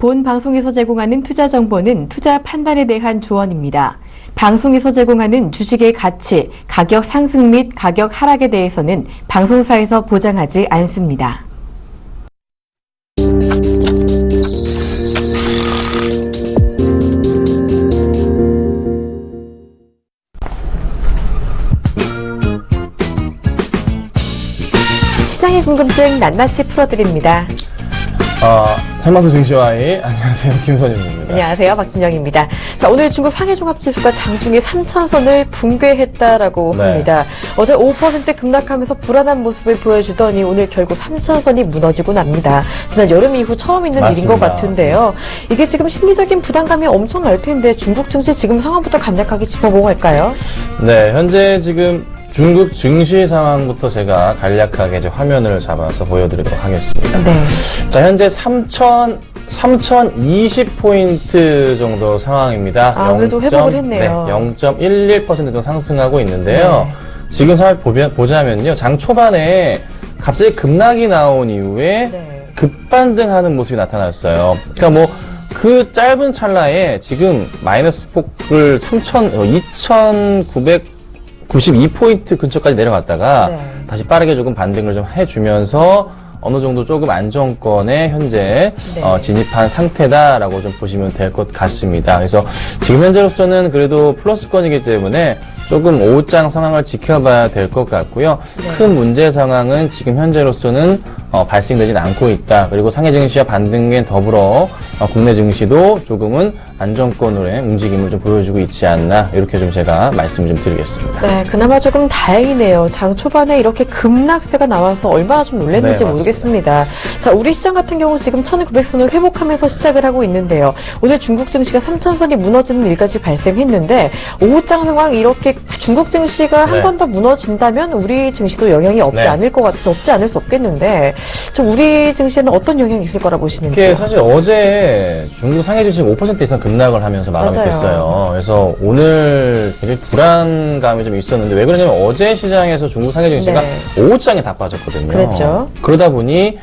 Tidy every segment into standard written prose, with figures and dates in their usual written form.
본 방송에서 제공하는 투자 정보는 투자 판단에 대한 조언입니다. 방송에서 제공하는 주식의 가치, 가격 상승 및 가격 하락에 대해서는 방송사에서 보장하지 않습니다. 시장의 궁금증 낱낱이 풀어드립니다. 찬마스 증시와의 안녕하세요, 김선윤입니다. 안녕하세요, 박진영입니다. 자, 오늘 중국 상해종합지수가 장중에 3,000선을 붕괴했다라고 합니다. 어제 5% 급락하면서 불안한 모습을 보여주더니 오늘 결국 3,000선이 무너지고 납니다. 지난 여름 이후 처음 있는 일인 것 같은데요. 이게 지금 심리적인 부담감이 엄청 날 텐데 중국 증시 지금 상황부터 간략하게 짚어보고 갈까요? 네, 현재 지금 중국 증시 상황부터 제가 간략하게 이제 화면을 잡아서 보여드리도록 하겠습니다. 네. 자, 현재 3,020포인트 정도 상황입니다. 그래도 회복을 했네요. 네, 0.11% 정도 상승하고 있는데요. 네. 지금 상황 보자면요. 장 초반에 갑자기 급락이 나온 이후에 급반등하는 모습이 나타났어요. 그러니까 뭐 그 짧은 찰나에 지금 마이너스 폭을 2,992포인트 근처까지 내려갔다가 다시 빠르게 조금 반등을 좀 해주면서 어느 정도 조금 안정권에 현재 진입한 상태다라고 좀 보시면 될 것 같습니다. 그래서 지금 현재로서는 그래도 플러스권이기 때문에 조금 오후장 상황을 지켜봐야 될 것 같고요. 큰 문제 상황은 지금 현재로서는 발생되진 않고 있다. 그리고 상해 증시와 반등에 더불어 국내 증시도 조금은 안정권으로의 움직임을 좀 보여주고 있지 않나, 이렇게 좀 제가 말씀을 좀 드리겠습니다. 네, 그나마 조금 다행이네요. 장 초반에 이렇게 급락세가 나와서 얼마나 좀 놀랐는지 모르겠습니다. 자, 우리 시장 같은 경우 지금 1,900선을 회복하면서 시작을 하고 있는데요. 오늘 중국 증시가 3,000선이 무너지는 일까지 발생했는데 오후장 상황 이렇게 중국 증시가 한 번 더 무너진다면 우리 증시도 영향이 없지 않을 것 같아, 없지 않을 수 없겠는데 좀 우리 증시에는 어떤 영향이 있을 거라 보시는지요? 사실 어제 중국 상해 증시가 5% 이상 급락을 하면서 마감이 됐어요. 그래서 오늘 굉장히 불안감이 좀 있었는데, 왜 그러냐면 어제 시장에서 중국 상해 증시가 오후장에 다 빠졌거든요. 그랬죠. 그러다 보니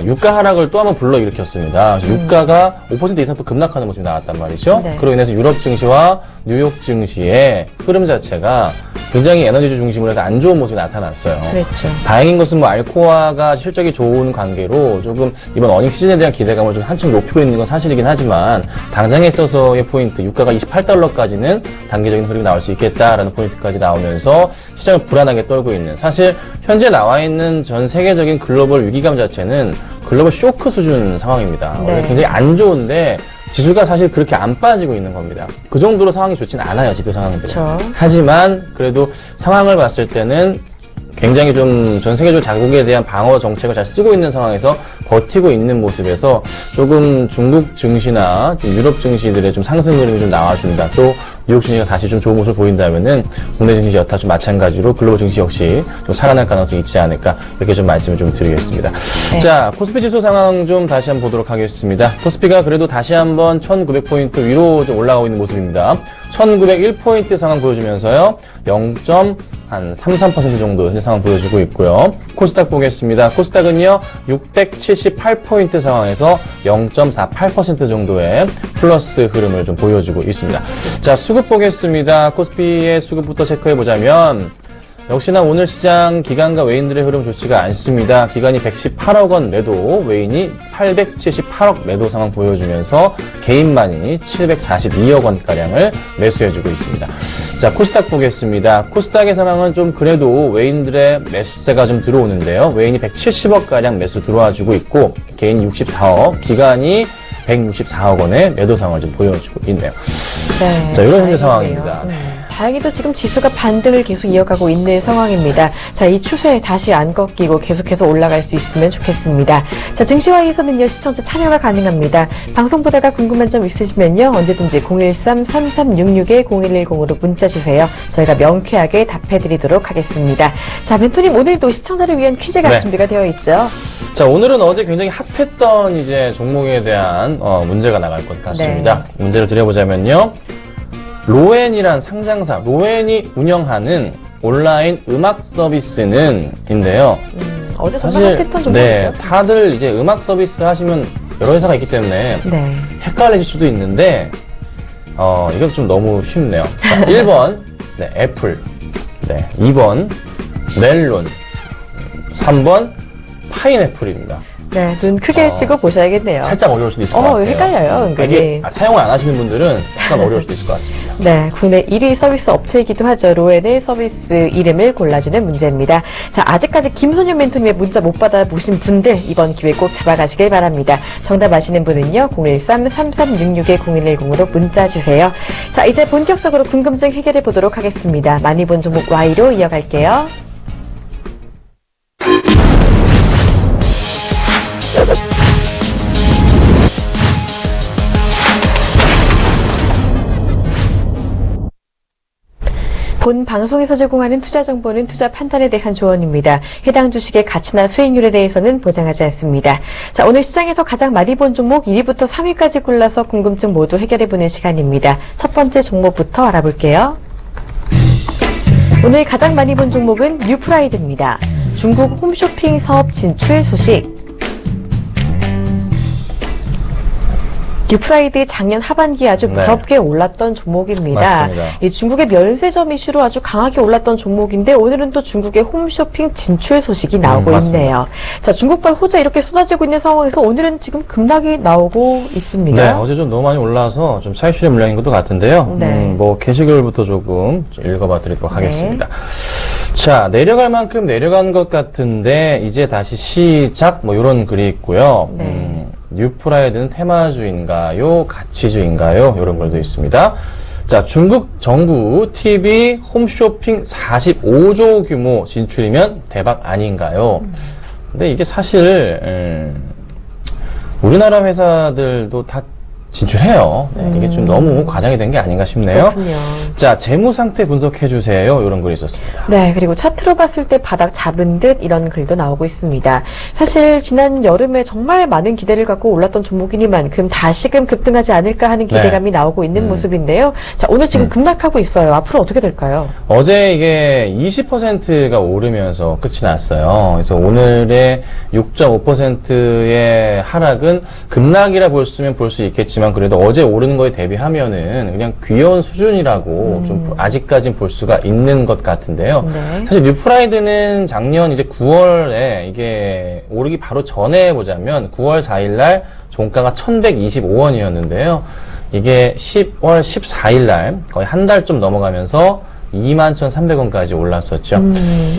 유가 하락을 또 한번 불러일으켰습니다. 그래서 유가가 5% 이상 또 급락하는 모습이 나왔단 말이죠. 그로 인해서 유럽 증시와 뉴욕 증시의 흐름 자체가 굉장히 에너지주 중심으로 해서 안 좋은 모습이 나타났어요. 그랬죠. 다행인 것은 뭐 알코아가 실적이 좋은 관계로 조금 이번 어닝 시즌에 대한 기대감을 좀 한층 높이고 있는 건 사실이긴 하지만, 당장에 있어서의 포인트, 유가가 28달러까지는 단기적인 흐름이 나올 수 있겠다라는 포인트까지 나오면서 시장을 불안하게 떨고 있는, 사실 현재 나와 있는 전 세계적인 글로벌 위기감 자체는 글로벌 쇼크 수준 상황입니다. 굉장히 안 좋은데 지수가 사실 그렇게 안 빠지고 있는 겁니다. 그 정도로 상황이 좋진 않아요, 지표 상황들은. 하지만 그래도 상황을 봤을 때는 굉장히 좀 전 세계적으로 자국에 대한 방어 정책을 잘 쓰고 있는 상황에서 버티고 있는 모습에서 조금 중국 증시나 유럽 증시들의 좀 상승 흐름이 좀 나와준다. 또 뉴욕 증시가 다시 좀 좋은 모습을 보인다면은 국내 증시 여타 좀 마찬가지로 글로벌 증시 역시 좀 살아날 가능성이 있지 않을까, 이렇게 좀 말씀을 좀 드리겠습니다. 자, 코스피 지수 상황 좀 다시 한번 보도록 하겠습니다. 코스피가 그래도 다시 한번 1,900포인트 위로 좀 올라가고 있는 모습입니다. 1,901포인트 상황 보여주면서요, 0.33% 정도 현재 상황 보여주고 있고요. 코스닥 보겠습니다. 코스닥은요, 678포인트 상황에서 0.48% 정도의 플러스 흐름을 좀 보여주고 있습니다. 자, 수급 보겠습니다. 코스피의 수급부터 체크해보자면, 역시나 오늘 시장 기관과 외인들의 흐름 좋지가 않습니다. 기관이 118억 원 매도, 외인이 878억 매도 상황 보여주면서 개인만이 742억 원가량을 매수해주고 있습니다. 자, 코스닥 보겠습니다. 코스닥의 상황은 좀 그래도 외인들의 매수세가 좀 들어오는데요. 외인이 170억가량 매수 들어와주고 있고, 개인이 64억, 기관이 164억 원의 매도 상황을 좀 보여주고 있네요. 자, 이런 현재 상황입니다. 다행히도 지금 지수가 반등을 계속 이어가고 있는 상황입니다. 자, 이 추세 다시 안 꺾이고 계속해서 올라갈 수 있으면 좋겠습니다. 자, 증시와에서는요, 시청자 참여가 가능합니다. 방송 보다가 궁금한 점 있으시면요, 언제든지 013-3366-0110으로 문자 주세요. 저희가 명쾌하게 답해드리도록 하겠습니다. 자, 멘토님, 오늘도 시청자를 위한 퀴즈가 준비가 되어 있죠? 자, 오늘은 어제 굉장히 핫했던 이제 종목에 대한 문제가 나갈 것 같습니다. 문제를 드려보자면요. 로엔이란 상장사, 로엔이 운영하는 온라인 음악 서비스는 인데요. 어제 정말 핫했던 종목이죠. 다들 이제 음악 서비스 하시면 여러 회사가 있기 때문에 네. 헷갈릴 수도 있는데 이건 좀 너무 쉽네요. 자, 1번 네, 애플, 네, 2번 멜론, 3번 파인애플입니다. 네, 눈 크게 뜨고 보셔야겠네요. 살짝 어려울 수도 있을 것 같아요. 헷갈려요, 은근히. 이게 사용을 안 하시는 분들은 약간 어려울 수도 있을 것 같습니다. 네, 국내 1위 서비스 업체이기도 하죠. 로엔의 서비스 이름을 골라주는 문제입니다. 자, 아직까지 김선영 멘토님의 문자 못 받아보신 분들 이번 기회 꼭 잡아가시길 바랍니다. 정답 아시는 분은요. 013-3366-0110으로 문자 주세요. 자, 이제 본격적으로 궁금증 해결해 보도록 하겠습니다. 많이 본 종목 Y로 이어갈게요. 본 방송에서 제공하는 투자 정보는 투자 판단에 대한 조언입니다. 해당 주식의 가치나 수익률에 대해서는 보장하지 않습니다. 자, 오늘 시장에서 가장 많이 본 종목 1위부터 3위까지 골라서 궁금증 모두 해결해보는 시간입니다. 첫 번째 종목부터 알아볼게요. 오늘 가장 많이 본 종목은 뉴프라이드입니다. 중국 홈쇼핑 사업 진출 소식. 뉴프라이드 작년 하반기에 아주 무섭게 올랐던 종목입니다. 맞습니다. 이 중국의 면세점 이슈로 아주 강하게 올랐던 종목인데 오늘은 또 중국의 홈쇼핑 진출 소식이 나오고 있네요. 자, 중국발 호재 이렇게 쏟아지고 있는 상황에서 오늘은 지금 급락이 나오고 있습니다. 네, 어제 좀 너무 많이 올라서 좀 차익 실현 물량인 것도 같은데요. 네. 게시글부터 조금 읽어봐 드리도록 하겠습니다. 자, 내려갈 만큼 내려간 것 같은데 이제 다시 시작 이런 글이 있고요. 네. 뉴프라이드는 테마주인가요? 가치주인가요? 이런 글도 있습니다. 자, 중국 정부 TV 홈쇼핑 45조 규모 진출이면 대박 아닌가요? 근데 이게 사실 우리나라 회사들도 다 진출해요. 네, 이게 좀 너무 과장이 된 게 아닌가 싶네요. 그렇군요. 자, 재무 상태 분석해 주세요. 이런 글이 있었습니다. 네, 그리고 차트로 봤을 때 바닥 잡은 듯 이런 글도 나오고 있습니다. 사실 지난 여름에 정말 많은 기대를 갖고 올랐던 종목이니만큼 다시금 급등하지 않을까 하는 기대감이 나오고 있는 모습인데요. 자, 오늘 지금 급락하고 있어요. 앞으로 어떻게 될까요? 어제 이게 20%가 오르면서 끝이 났어요. 그래서 오늘의 6.5%의 하락은 급락이라 볼 수 있겠지만 그래도 어제 오르는 거에 대비하면은 그냥 귀여운 수준이라고 좀 아직까진 볼 수가 있는 것 같은데요. 네. 사실 뉴프라이드는 작년 이제 9월에 이게 오르기 바로 전에 보자면 9월 4일 날 종가가 1,125원이었는데요. 이게 10월 14일 날 거의 한 달 좀 넘어가면서 21,300원까지 올랐었죠.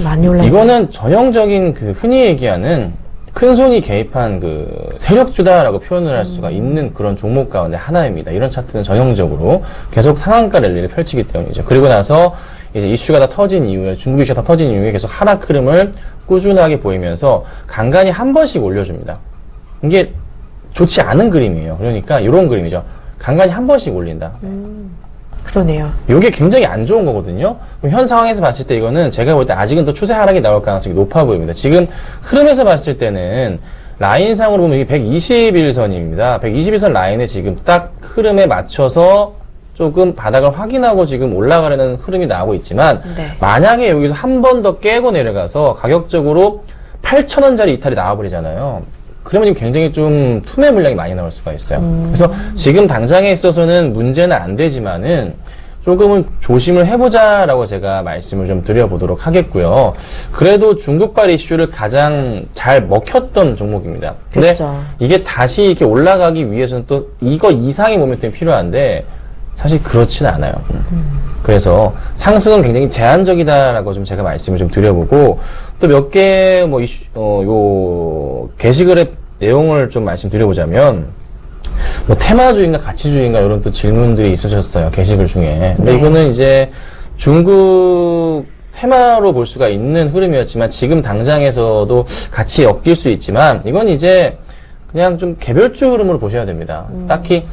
많이 올랐네요. 이거는 전형적인 그 흔히 얘기하는 큰 손이 개입한 그 세력주다라고 표현을 할 수가 있는 그런 종목 가운데 하나입니다. 이런 차트는 전형적으로 계속 상한가 랠리를 펼치기 때문이죠. 그리고 나서 이제 이슈가 다 터진 이후에, 중국 이슈가 다 터진 이후에 계속 하락 흐름을 꾸준하게 보이면서 간간히 한 번씩 올려줍니다. 이게 좋지 않은 그림이에요. 그러니까 이런 그림이죠. 간간히 한 번씩 올린다. 그러네요. 이게 굉장히 안 좋은 거거든요. 그럼 현 상황에서 봤을 때 이거는 제가 볼 때 아직은 더 추세 하락이 나올 가능성이 높아 보입니다. 지금 흐름에서 봤을 때는 라인상으로 보면 이게 121선입니다. 121선 라인에 지금 딱 흐름에 맞춰서 조금 바닥을 확인하고 지금 올라가려는 흐름이 나오고 있지만 네. 만약에 여기서 한 번 더 깨고 내려가서 가격적으로 8,000원짜리 이탈이 나와버리잖아요. 그러면 이거 굉장히 좀 투매 물량이 많이 나올 수가 있어요. 그래서 지금 당장에 있어서는 문제는 안 되지만은 조금은 조심을 해보자라고 제가 말씀을 좀 드려보도록 하겠고요. 그래도 중국발 이슈를 가장 잘 먹혔던 종목입니다. 근데 그렇죠. 이게 다시 이렇게 올라가기 위해서는 또 이거 이상의 모멘텀이 필요한데 사실 그렇지는 않아요. 그래서 상승은 굉장히 제한적이다라고 좀 제가 말씀을 좀 드려보고 또 몇 개 뭐 요 게시글의 내용을 좀 말씀드려보자면 뭐 테마주의인가 가치주의인가 이런 또 질문들이 있으셨어요. 게시글 중에. 근데 네. 이거는 이제 중국 테마로 볼 수가 있는 흐름이었지만 지금 당장에서도 같이 엮일 수 있지만 이건 이제 그냥 좀 개별주 흐름으로 보셔야 됩니다. 딱히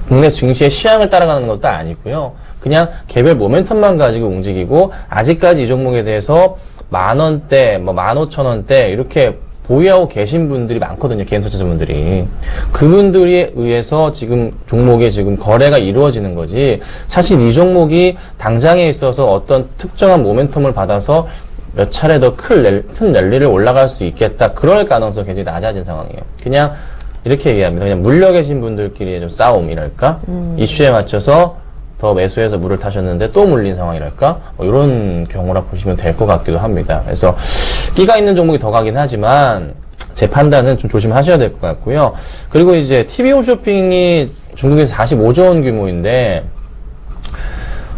국내 증시의 시향을 따라가는 것도 아니고요. 그냥 개별 모멘텀만 가지고 움직이고 아직까지 이 종목에 대해서 10,000원대, 15,000원대 이렇게 보유하고 계신 분들이 많거든요. 개인 투자자분들이. 그분들에 의해서 지금 종목에 지금 거래가 이루어지는 거지. 사실 이 종목이 당장에 있어서 어떤 특정한 모멘텀을 받아서 몇 차례 더 큰 랠리를 올라갈 수 있겠다. 그럴 가능성이 굉장히 낮아진 상황이에요. 그냥 이렇게 얘기합니다. 그냥 물려 계신 분들끼리의 좀 싸움이랄까? 이슈에 맞춰서 더 매수해서 물을 타셨는데 또 물린 상황이랄까? 뭐 이런 경우라 보시면 될 것 같기도 합니다. 그래서 끼가 있는 종목이 더 가긴 하지만 제 판단은 좀 조심하셔야 될 것 같고요. 그리고 이제 TV 홈쇼핑이 중국에서 45조 원 규모인데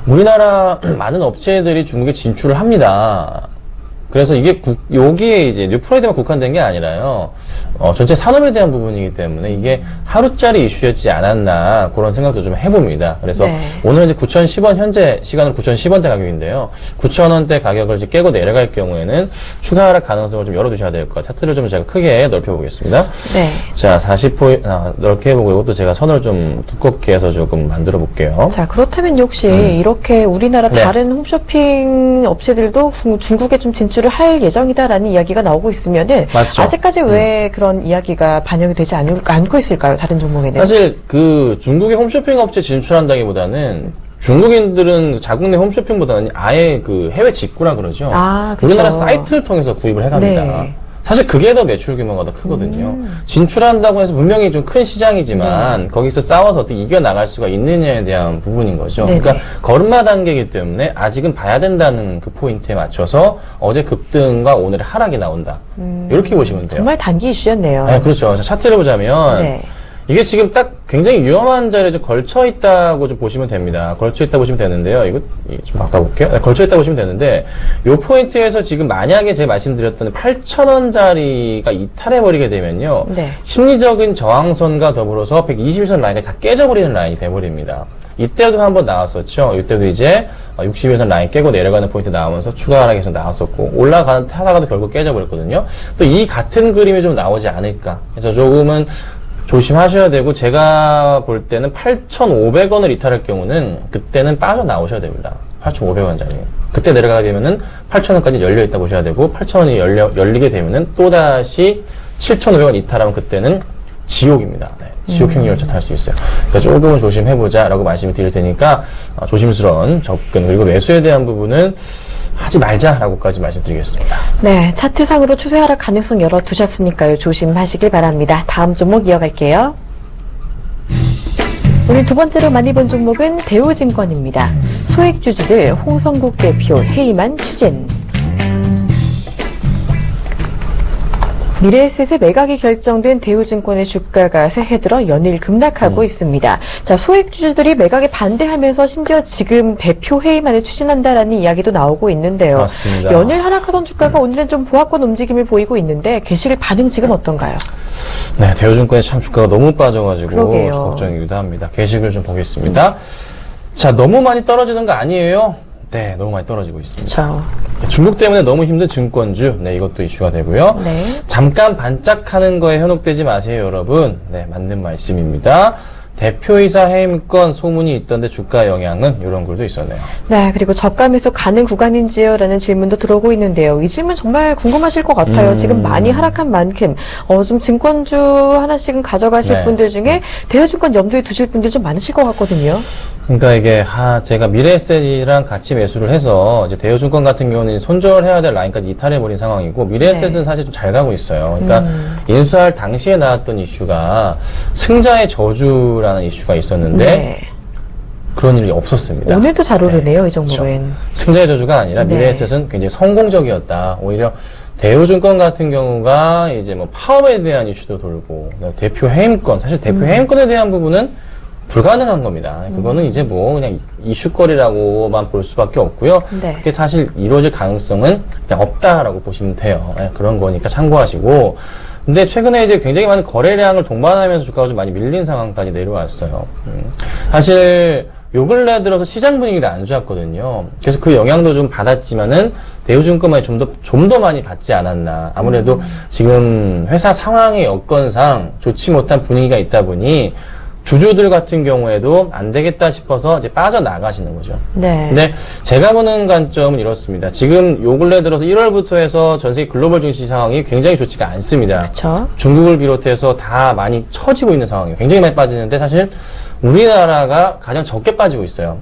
우리나라 많은 업체들이 중국에 진출을 합니다. 그래서 이게 여기에 이제 뉴프라이드만 국한된 게 아니라요. 전체 산업에 대한 부분이기 때문에 이게 하루짜리 이슈였지 않았나 그런 생각도 좀 해봅니다. 그래서 네. 오늘 이제 9,010원 현재 시간으로 9,010원대 가격인데요. 9,000원대 가격을 이제 깨고 내려갈 경우에는 추가 하락 가능성을 좀 열어두셔야 될 것 같아요. 차트를 좀 제가 크게 넓혀보겠습니다. 네. 자, 40포인트 넓게 해보고 이것도 제가 선을 좀 두껍게 해서 조금 만들어 볼게요. 자, 그렇다면 역시 이렇게 우리나라 네. 다른 홈쇼핑 업체들도 중국에 좀 진출을 할 예정이다라는 이야기가 나오고 있으면은 맞죠. 아직까지 왜 그런 이야기가 반영이 되지 않고 있을까요? 다른 종목에는? 사실 그 중국의 홈쇼핑 업체 진출한다기보다는 중국인들은 자국 내 홈쇼핑보다는 아예 그 해외 직구라 그러죠. 아, 그쵸. 우리나라 사이트를 통해서 구입을 해갑니다. 네. 사실 그게 더 매출 규모가 더 크거든요. 진출한다고 해서 분명히 좀 큰 시장이지만 거기서 싸워서 어떻게 이겨나갈 수가 있느냐에 대한 부분인 거죠. 네네. 그러니까 걸음마 단계이기 때문에 아직은 봐야 된다는 그 포인트에 맞춰서 어제 급등과 오늘의 하락이 나온다. 이렇게 보시면 돼요. 정말 단기 이슈였네요. 네, 그렇죠. 자, 차트를 보자면 네. 이게 지금 딱 굉장히 위험한 자리에 좀 걸쳐 있다고 좀 보시면 됩니다. 걸쳐 있다 보시면 되는데요. 이거 좀 바꿔볼게요. 네, 걸쳐 있다 보시면 되는데 요 포인트에서 지금 만약에 제가 말씀드렸던 8,000원짜리가 이탈해버리게 되면요. 네. 심리적인 저항선과 더불어서 121선 라인이 다 깨져버리는 라인이 돼버립니다. 이때도 한번 나왔었죠. 이때도 이제 61선 라인 깨고 내려가는 포인트 나오면서 추가 하락에서 나왔었고 하다가도 결국 깨져버렸거든요. 또 이 같은 그림이 좀 나오지 않을까. 그래서 조금은 조심하셔야 되고 제가 볼 때는 8,500원을 이탈할 경우는 그때는 빠져나오셔야 됩니다. 8,500원짜리. 그때 내려가게 되면은 8,000원까지 열려있다 보셔야 되고 8,000원이 열리게 되면은 또다시 7,500원 이탈하면 그때는 지옥입니다. 네, 지옥행 열차 탈 수 있어요. 그러니까 조금은 조심해보자 라고 말씀을 드릴 테니까 조심스러운 접근 그리고 매수에 대한 부분은 하지 말자라고까지 말씀드리겠습니다. 네, 차트상으로 추세 하락 가능성 열어두셨으니까요. 조심하시길 바랍니다. 다음 종목 이어갈게요. 오늘 두 번째로 많이 본 종목은 대우증권입니다. 소액주주들 홍성국 대표 해임안 추진. 미래에셋의 매각이 결정된 대우증권의 주가가 새해 들어 연일 급락하고 있습니다. 자, 소액주주들이 매각에 반대하면서 심지어 지금 대표 해임안을 추진한다라는 이야기도 나오고 있는데요. 맞습니다. 연일 하락하던 주가가 오늘은 좀 보합권 움직임을 보이고 있는데 게시글 반응 지금 어떤가요? 네, 대우증권의 참 주가가 너무 빠져가지고 그러게요. 걱정이기도 합니다. 게시글 좀 보겠습니다. 자, 너무 많이 떨어지는 거 아니에요? 네, 너무 많이 떨어지고 있습니다. 그렇죠. 중국 때문에 너무 힘든 증권주, 네, 이것도 이슈가 되고요. 네. 잠깐 반짝하는 거에 현혹되지 마세요, 여러분. 네, 맞는 말씀입니다. 대표이사 해임권 소문이 있던데 주가 영향은 이런 글도 있었네요. 네, 그리고 저가 매수 가능 구간인지요? 라는 질문도 들어오고 있는데요. 이 질문 정말 궁금하실 것 같아요. 지금 많이 하락한 만큼, 좀 증권주 하나씩은 가져가실 네. 분들 중에 대우증권 염두에 두실 분들 좀 많으실 것 같거든요. 그러니까 이게 제가 미래에셋이랑 같이 매수를 해서 이제 대우증권 같은 경우는 손절해야 될 라인까지 이탈해버린 상황이고 미래에셋은 네. 사실 좀 잘 가고 있어요. 그러니까 인수할 당시에 나왔던 이슈가 승자의 저주라는 이슈가 있었는데 네. 그런 일이 없었습니다. 오늘도 잘 오르네요, 네, 이 종목은. 그렇죠. 승자의 저주가 아니라 네. 미래에셋은 굉장히 성공적이었다. 오히려 대우증권 같은 경우가 이제 뭐 파업에 대한 이슈도 돌고 대표 해임권 사실 대표 해임권에 대한 부분은 불가능한 겁니다. 그거는 이제 뭐 그냥 이슈거리라고만 볼 수밖에 없고요. 네. 그게 사실 이루어질 가능성은 그냥 없다라고 보시면 돼요. 네, 그런 거니까 참고하시고. 근데 최근에 이제 굉장히 많은 거래량을 동반하면서 주가가 좀 많이 밀린 상황까지 내려왔어요. 사실 요 근래 들어서 시장 분위기가 안 좋았거든요. 그래서 그 영향도 좀 받았지만은 대우증권만이 좀 더 많이 받지 않았나. 아무래도 지금 회사 상황의 여건상 좋지 못한 분위기가 있다 보니 주주들 같은 경우에도 안 되겠다 싶어서 이제 빠져나가시는 거죠. 네. 근데 제가 보는 관점은 이렇습니다. 지금 요 근래 들어서 1월부터 해서 전 세계 글로벌 증시 상황이 굉장히 좋지가 않습니다. 그렇죠. 중국을 비롯해서 다 많이 처지고 있는 상황이에요. 굉장히 많이 빠지는데 사실 우리나라가 가장 적게 빠지고 있어요.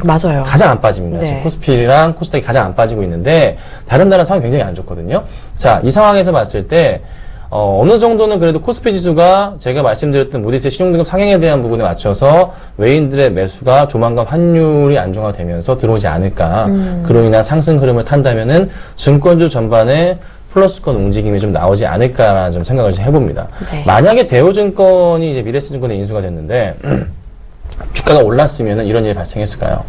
맞아요. 가장 안 빠집니다. 네. 지금 코스피랑 코스닥이 가장 안 빠지고 있는데 다른 나라 상황이 굉장히 안 좋거든요. 자, 이 상황에서 봤을 때 어느 정도는 그래도 코스피 지수가 제가 말씀드렸던 무디스의 신용등급 상향에 대한 부분에 맞춰서 외인들의 매수가 조만간 환율이 안정화되면서 들어오지 않을까. 그로 인한 상승 흐름을 탄다면은 증권주 전반에 플러스권 움직임이 좀 나오지 않을까라는 좀 생각을 좀 해봅니다. 네. 만약에 만약에 대우증권이 이제 미래에셋증권에 인수가 됐는데 주가가 올랐으면은 이런 일이 발생했을까요?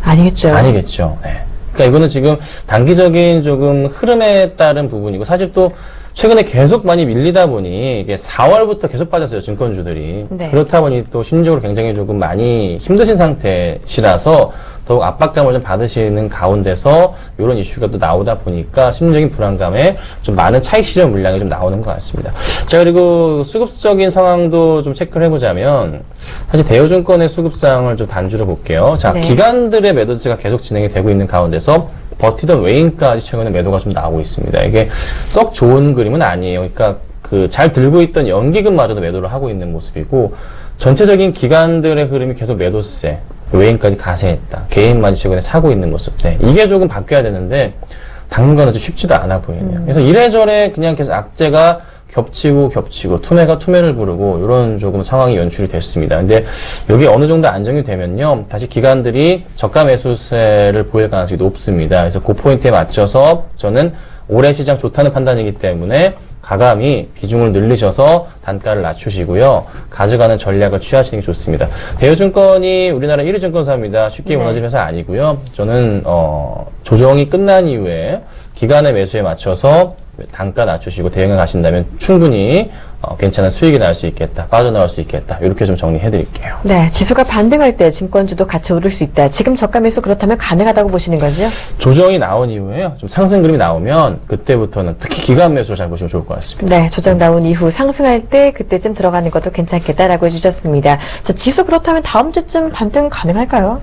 아니겠죠. 아니겠죠. 네. 그러니까 이거는 지금 단기적인 조금 흐름에 따른 부분이고 사실 또 최근에 계속 많이 밀리다 보니 이게 4월부터 계속 빠졌어요, 증권주들이. 네. 그렇다 보니 또 심리적으로 굉장히 조금 많이 힘드신 상태시라서 더욱 압박감을 좀 받으시는 가운데서 이런 이슈가 또 나오다 보니까 심리적인 불안감에 좀 많은 차익 실현 물량이 좀 나오는 것 같습니다. 자, 그리고 수급적인 상황도 좀 체크를 해보자면 사실 대우증권의 수급상을 좀 단주로 볼게요. 자, 네. 기관들의 매도세가 계속 진행이 되고 있는 가운데서 버티던 외인까지 최근에 매도가 좀 나오고 있습니다. 이게 썩 좋은 그림은 아니에요. 그러니까 그 잘 들고 있던 연기금마저도 매도를 하고 있는 모습이고 전체적인 기관들의 흐름이 계속 매도세, 외인까지 가세했다. 개인만이 최근에 사고 있는 모습. 네, 이게 조금 바뀌어야 되는데 당분간은 좀 쉽지도 않아 보이네요. 그래서 이래저래 그냥 계속 악재가 겹치고 투매가 투매를 부르고 이런 조금 상황이 연출이 됐습니다. 근데 여기 어느 정도 안정이 되면요, 다시 기관들이 저가 매수세를 보일 가능성이 높습니다. 그래서 그 포인트에 맞춰서 저는 올해 시장 좋다는 판단이기 때문에 가감히 비중을 늘리셔서 단가를 낮추시고요. 가져가는 전략을 취하시는 게 좋습니다. 대우증권이 우리나라 1위 증권사입니다. 쉽게 무너질 회사 아니고요. 저는 조정이 끝난 이후에 기관의 매수에 맞춰서 단가 낮추시고 대응해 가신다면 충분히 괜찮은 수익이 날 수 있겠다. 빠져나올 수 있겠다. 이렇게 좀 정리해 드릴게요. 네, 지수가 반등할 때 증권주도 같이 오를 수 있다. 지금 저가 매수 그렇다면 가능하다고 보시는 거죠? 조정이 나온 이후에요. 좀 상승 그림이 나오면 그때부터는 특히 기관 매수를 잘 보시면 좋을 것 같습니다. 네, 조정 나온 이후 상승할 때 그때쯤 들어가는 것도 괜찮겠다라고 해주셨습니다. 자, 지수 그렇다면 다음 주쯤 반등 가능할까요?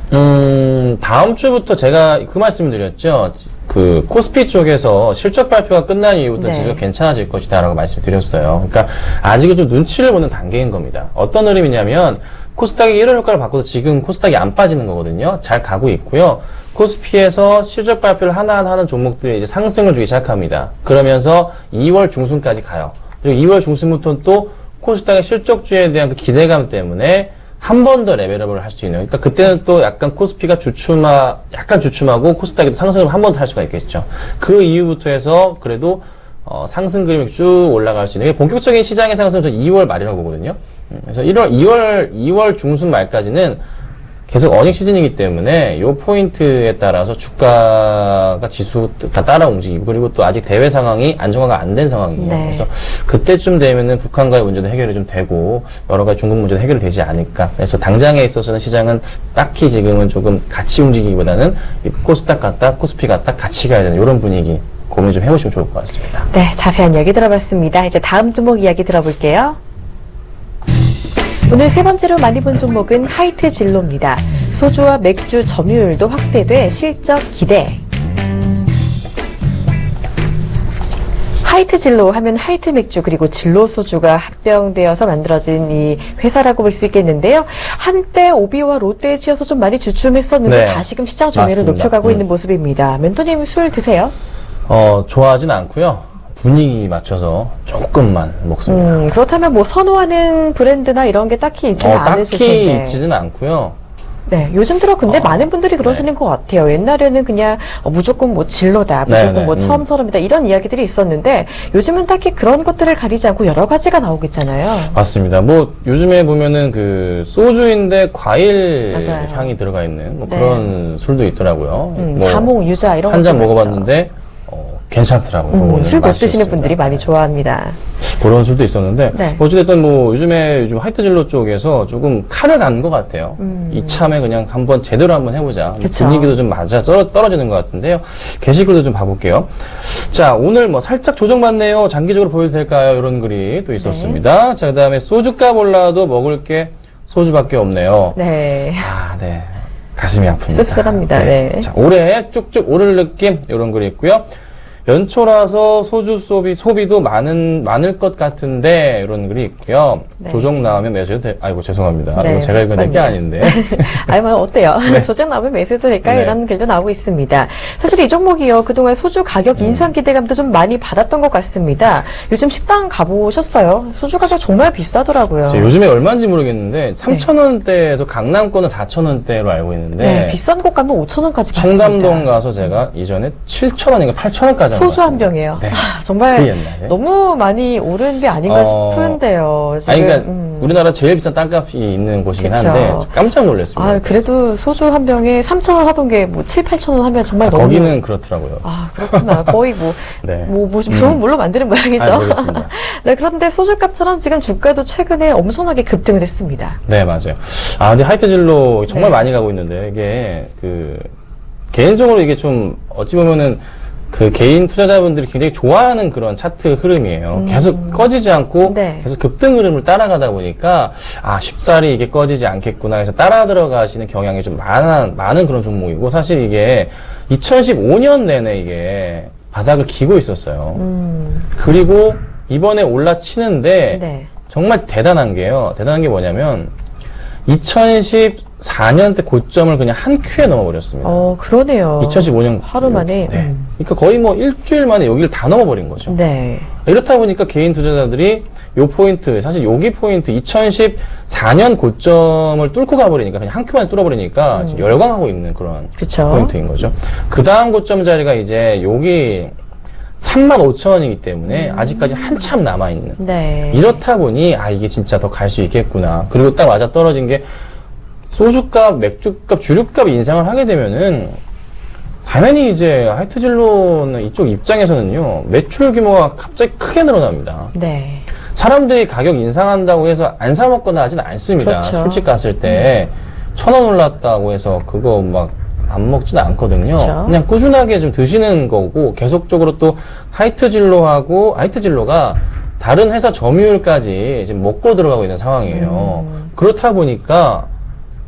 다음 주부터 제가 그 말씀을 드렸죠. 그 코스피 쪽에서 실적 발표가 끝난 이후부터 네. 지수가 괜찮아질 것이다라고 말씀드렸어요. 그러니까 아직은 좀 눈치를 보는 단계인 겁니다. 어떤 흐름이냐면 코스닥이 1월 효과를 받고서 지금 코스닥이 안 빠지는 거거든요. 잘 가고 있고요. 코스피에서 실적 발표를 하나하나 하는 종목들이 이제 상승을 주기 시작합니다. 그러면서 2월 중순까지 가요. 그리고 2월 중순부터는 또 코스닥의 실적주에 대한 그 기대감 때문에 한 번 더 레벨업을 할 수 있는. 그러니까 그때는 또 약간 코스피가 약간 주춤하고 코스닥이 상승을 한 번 더 할 수가 있겠죠. 그 이후부터 해서 그래도 상승 그림이 쭉 올라갈 수 있는. 본격적인 시장의 상승은 저는 2월 말이라고 보거든요. 그래서 2월 중순 말까지는 계속 어닝 시즌이기 때문에 이 포인트에 따라서 주가가 지수 다 따라 움직이고 그리고 또 아직 대외 상황이 안정화가 안 된 상황이에요. 네. 그래서 그때쯤 되면은 북한과의 문제도 해결이 좀 되고 여러 가지 중국 문제도 해결이 되지 않을까. 그래서 당장에 있어서는 시장은 딱히 지금은 조금 같이 움직이기보다는 코스닥 같다, 코스피 같다 같이 가야 되는 이런 분위기 고민 좀 해보시면 좋을 것 같습니다. 네, 자세한 이야기 들어봤습니다. 이제 다음 종목 이야기 들어볼게요. 오늘 세 번째로 많이 본 종목은 하이트 진로입니다. 소주와 맥주 점유율도 확대돼 실적 기대. 하이트 진로 하면 하이트 맥주 그리고 진로 소주가 합병되어서 만들어진 이 회사라고 볼 수 있겠는데요. 한때 오비와 롯데에 치여서 좀 많이 주춤했었는데 네. 다시금 시장 점유율을 맞습니다. 높여가고 있는 모습입니다. 멘토님 술 드세요? 좋아하진 않고요. 분위기 맞춰서 조금만 먹습니다. 그렇다면 뭐 선호하는 브랜드나 이런 게 딱히 있지는 않으실 딱히 텐데. 있지는 않고요. 네, 요즘 들어 근데 많은 분들이 그러시는 것 같아요. 옛날에는 그냥 무조건 뭐 진로다, 무조건 네네, 뭐 처음처럼이다 이런 이야기들이 있었는데 요즘은 딱히 그런 것들을 가리지 않고 여러 가지가 나오겠잖아요. 맞습니다. 뭐 요즘에 보면은 그 소주인데 과일 맞아요. 향이 들어가 있는 뭐 네. 그런 술도 있더라고요. 뭐 자몽, 유자 이런 한 잔 것도 많죠. 먹어봤는데 괜찮더라고요. 그거는 술 못 맛이 드시는 있습니다. 분들이 많이 좋아합니다. 그런 술도 있었는데 네. 어찌됐든 뭐 요즘 하이트 진로 쪽에서 조금 칼을 간 것 같아요. 이참에 그냥 한번 제대로 한번 해보자. 그쵸. 분위기도 좀 맞아 떨어지는 것 같은데요. 게시글도 좀 봐볼게요. 자, 오늘 뭐 살짝 조정받네요. 장기적으로 보여도 될까요? 이런 글이 또 있었습니다. 자, 그다음에 소주값 올라도 먹을 게 소주밖에 없네요. 네. 아, 네. 가슴이 아픕니다. 씁쓸합니다. 네. 자, 올해 쭉쭉 오를 느낌, 이런 글이 있고요. 연초라서 소주 소비도 많을 것 같은데, 이런 글이 있고요. 네. 조정 나오면 매수해도 아이고, 죄송합니다. 네, 이거 제가 읽어낸 게 맞네요. 아닌데. 아니, 뭐, 어때요? 네. 조정 나오면 매수해도 될까요? 네. 이런 글도 나오고 있습니다. 사실 이 종목이요. 그동안 소주 가격 인상 기대감도 좀 많이 받았던 것 같습니다. 요즘 식당 가보셨어요? 소주 가격 정말 비싸더라고요. 요즘에 얼마인지 모르겠는데, 3,000원대에서 강남권은 4,000원대로 알고 있는데, 네, 비싼 곳 가면 5,000원까지 받습니다. 청담동 가서 제가 이전에 7,000원인가 8,000원까지 소주 한 병이에요. 네. 아, 정말 그 옛날에. 너무 많이 오른 게 아닌가 싶은데요. 지금, 아니, 그러니까 우리나라 제일 비싼 땅값이 있는 곳이긴 그쵸. 한데 깜짝 놀랐습니다. 아, 그래도 소주 한 병에 3,000원 하던 게 뭐 7, 8,000원 하면 정말 너무. 거기는 그렇더라고요. 아, 그렇구나. 거의 뭐, 네. 좀 좋은 물로 만드는 모양이죠. 아, 모르겠습니다. 네, 그런데 소주값처럼 지금 주가도 최근에 엄청나게 급등을 했습니다. 네, 맞아요. 아, 근데 하이트진로 정말 네. 많이 가고 있는데 이게 개인적으로 이게 좀 어찌 보면은 개인 투자자분들이 굉장히 좋아하는 그런 차트 흐름이에요. 계속 꺼지지 않고 네. 계속 급등 흐름을 따라가다 보니까 쉽사리 이게 꺼지지 않겠구나 해서 따라 들어가시는 경향이 좀 많은 그런 종목이고 사실 이게 2015년 내내 이게 바닥을 기고 있었어요. 그리고 이번에 올라치는데 네. 정말 대단한 게 뭐냐면 2014년 때 고점을 그냥 한 큐에 넘어버렸습니다. 그러네요. 2015년 하루 만에. 네. 그러니까 거의 뭐 일주일 만에 여기를 다 넘어버린 거죠. 네. 이렇다 보니까 개인 투자자들이 요 포인트, 사실 여기 포인트 2014년 고점을 뚫고 가버리니까 그냥 한 큐만 뚫어버리니까 지금 열광하고 있는 그런 그쵸. 포인트인 거죠. 그 다음 고점 자리가 이제 여기 35,000원이기 때문에 아직까지 한참 남아있는. 네. 이렇다 보니 이게 진짜 더 갈 수 있겠구나. 그리고 딱 맞아 떨어진 게 소주값, 맥주값, 주류값 인상을 하게 되면은 당연히 이제 하이트진로는 이쪽 입장에서는요 매출 규모가 갑자기 크게 늘어납니다. 네. 사람들이 가격 인상한다고 해서 안 사 먹거나 하진 않습니다. 그렇죠. 술집 갔을 때 1,000원 올랐다고 해서 그거 막 안 먹지는 않거든요. 그렇죠. 그냥 꾸준하게 좀 드시는 거고 계속적으로 또 하이트진로가 다른 회사 점유율까지 지금 먹고 들어가고 있는 상황이에요. 그렇다 보니까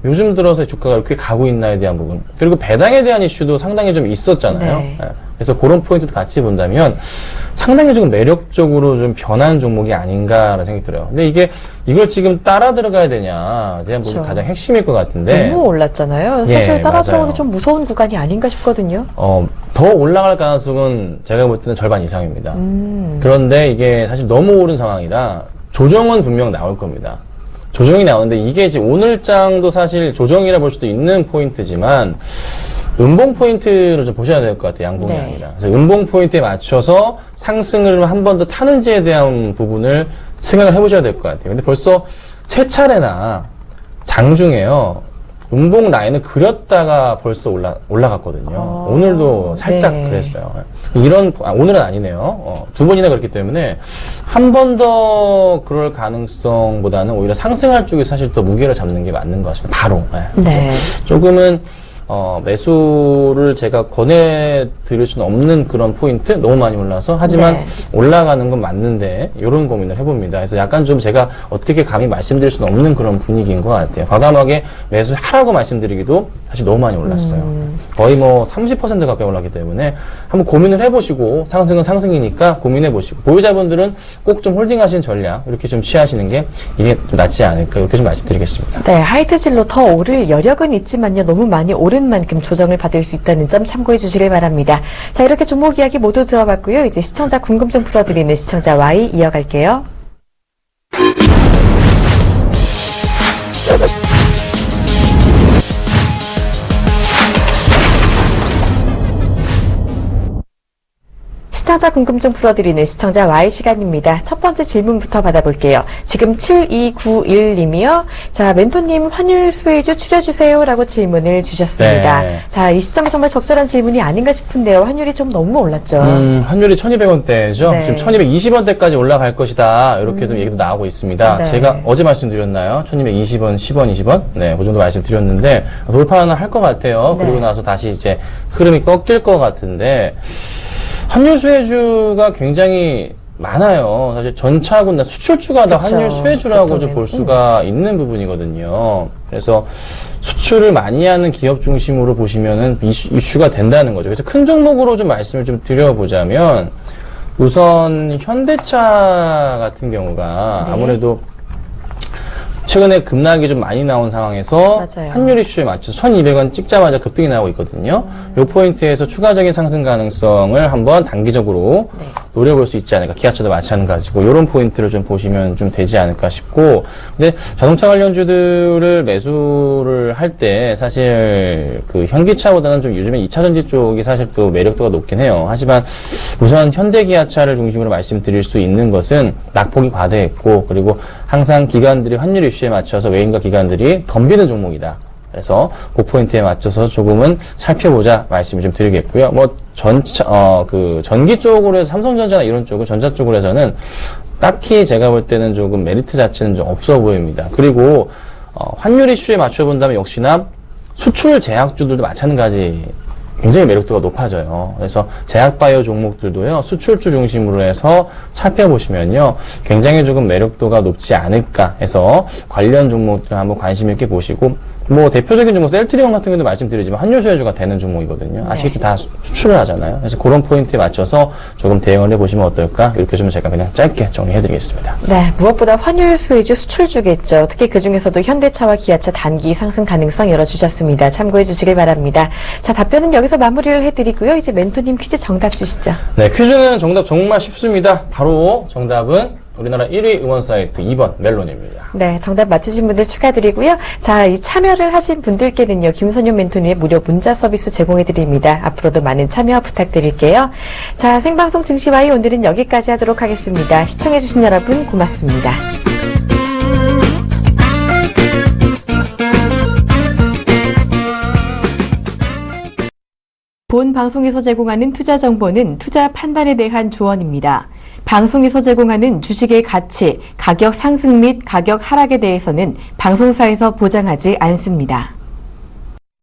요즘 들어서 주가가 이렇게 가고 있나에 대한 부분 그리고 배당에 대한 이슈도 상당히 좀 있었잖아요. 네. 그래서 그런 포인트도 같이 본다면 상당히 조금 매력적으로 좀 변한 종목이 아닌가라는 생각이 들어요. 근데 이걸 지금 따라 들어가야 되냐에 대한 부분이 그렇죠. 가장 핵심일 것 같은데 너무 올랐잖아요. 예, 사실 따라 맞아요. 들어가기 좀 무서운 구간이 아닌가 싶거든요. 더 올라갈 가능성은 제가 볼 때는 절반 이상입니다. 그런데 이게 사실 너무 오른 상황이라 조정은 분명 나올 겁니다. 조정이 나오는데 이게 지금 오늘장도 사실 조정이라 볼 수도 있는 포인트지만 음봉 포인트를 좀 보셔야 될 것 같아요. 양봉이 네. 아니라. 그래서 음봉 포인트에 맞춰서 상승을 한 번 더 타는지에 대한 부분을 생각을 해보셔야 될 것 같아요. 근데 벌써 세 차례나 장중에요. 음봉 라인을 그렸다가 벌써 올라갔거든요. 오늘도 살짝 네. 그랬어요. 오늘은 아니네요. 두 번이나 그렇기 때문에 한 번 더 그럴 가능성보다는 오히려 상승할 쪽이 사실 더 무게를 잡는 게 맞는 것 같습니다. 바로. 네. 조금은 매수를 제가 권해드릴 수는 없는 그런 포인트 너무 많이 올라서 하지만 네. 올라가는 건 맞는데 이런 고민을 해봅니다. 그래서 약간 좀 제가 어떻게 감히 말씀드릴 수는 없는 그런 분위기인 것 같아요. 과감하게 매수하라고 말씀드리기도 사실 너무 많이 올랐어요. 거의 뭐 30% 가까이 올랐기 때문에 한번 고민을 해보시고 상승은 상승이니까 고민해보시고 보유자분들은 꼭 좀 홀딩하시는 전략 이렇게 좀 취하시는 게 이게 좀 낫지 않을까 이렇게 좀 말씀드리겠습니다. 네, 하이트진로 더 오를 여력은 있지만요. 너무 많이 오른 만큼 조정을 받을 수 있다는 점 참고해 주시길 바랍니다. 자, 이렇게 종목 이야기 모두 들어봤고요. 이제 시청자 궁금증 풀어드리는 시청자 Y 이어갈게요. 시청자 궁금증 풀어드리는 시청자 Y 시간입니다. 첫 번째 질문부터 받아볼게요. 지금 7291님이요. 자, 멘토님 환율 수혜주 추려주세요라고 질문을 주셨습니다. 네. 자, 이 시점 정말 적절한 질문이 아닌가 싶은데요. 환율이 좀 너무 올랐죠. 환율이 1200원대죠. 네. 지금 1220원대까지 올라갈 것이다. 이렇게 좀 얘기도 나오고 있습니다. 네. 제가 어제 말씀드렸나요? 1220원, 10원, 20원? 네, 그 정도 말씀드렸는데, 돌파는 할 것 같아요. 네. 그리고 나서 다시 이제 흐름이 꺾일 것 같은데, 환율 수혜주가 굉장히 많아요. 사실 전차군나 수출주가 다 그쵸. 환율 수혜주라고 좀 보통은. 볼 수가 있는 부분이거든요. 그래서 수출을 많이 하는 기업 중심으로 보시면은 이슈가 된다는 거죠. 그래서 큰 종목으로 좀 말씀을 좀 드려보자면 우선 현대차 같은 경우가 네. 아무래도 최근에 급락이 좀 많이 나온 상황에서 맞아요. 환율 이슈에 맞춰서 1,200원 찍자마자 급등이 나오고 있거든요. 이 포인트에서 추가적인 상승 가능성을 한번 단기적으로 네. 노려볼 수 있지 않을까. 기아차도 마찬가지고 이런 포인트를 좀 보시면 좀 되지 않을까 싶고, 근데 자동차 관련주들을 매수를 할 때 사실 그 현기차보다는 좀 요즘에 2차 전지 쪽이 사실 또 매력도가 높긴 해요. 하지만 우선 현대기아차를 중심으로 말씀드릴 수 있는 것은 낙폭이 과대했고, 그리고 항상 기관들이 환율 이슈에 맞춰서 외인과 기관들이 덤비는 종목이다. 그래서 그 포인트에 맞춰서 조금은 살펴보자 말씀을 좀 드리겠고요. 뭐 그 전기 쪽으로 해서 삼성전자나 이런 쪽은 전자 쪽으로 해서는 딱히 제가 볼 때는 조금 메리트 자체는 좀 없어 보입니다. 그리고 환율 이슈에 맞춰 본다면 역시나 수출 제약주들도 마찬가지. 굉장히 매력도가 높아져요. 그래서 제약바이오 종목들도요, 수출주 중심으로 해서 살펴보시면요, 굉장히 조금 매력도가 높지 않을까 해서 관련 종목들 한번 관심 있게 보시고, 뭐 대표적인 종목 셀트리온 같은 경우도 말씀드리지만 환율 수혜주가 되는 종목이거든요. 아시겠지만 다 수출을 하잖아요. 그래서 그런 포인트에 맞춰서 조금 대응을 해보시면 어떨까? 이렇게 좀 제가 그냥 짧게 정리해드리겠습니다. 네, 무엇보다 환율 수혜주 수출주겠죠. 특히 그중에서도 현대차와 기아차 단기 상승 가능성 열어주셨습니다. 참고해 주시길 바랍니다. 자, 답변은 여기서 마무리를 해드리고요. 이제 멘토님 퀴즈 정답 주시죠. 네, 퀴즈는 정답 정말 쉽습니다. 바로 정답은 우리나라 1위 응원 사이트 2번 멜론입니다. 네, 정답 맞추신 분들 축하드리고요. 자, 이 참여를 하신 분들께는요, 김선용 멘토님의 무료 문자 서비스 제공해드립니다. 앞으로도 많은 참여 부탁드릴게요. 자, 생방송 증시와이 오늘은 여기까지 하도록 하겠습니다. 시청해주신 여러분 고맙습니다. 본 방송에서 제공하는 투자 정보는 투자 판단에 대한 조언입니다. 방송에서 제공하는 주식의 가치, 가격 상승 및 가격 하락에 대해서는 방송사에서 보장하지 않습니다.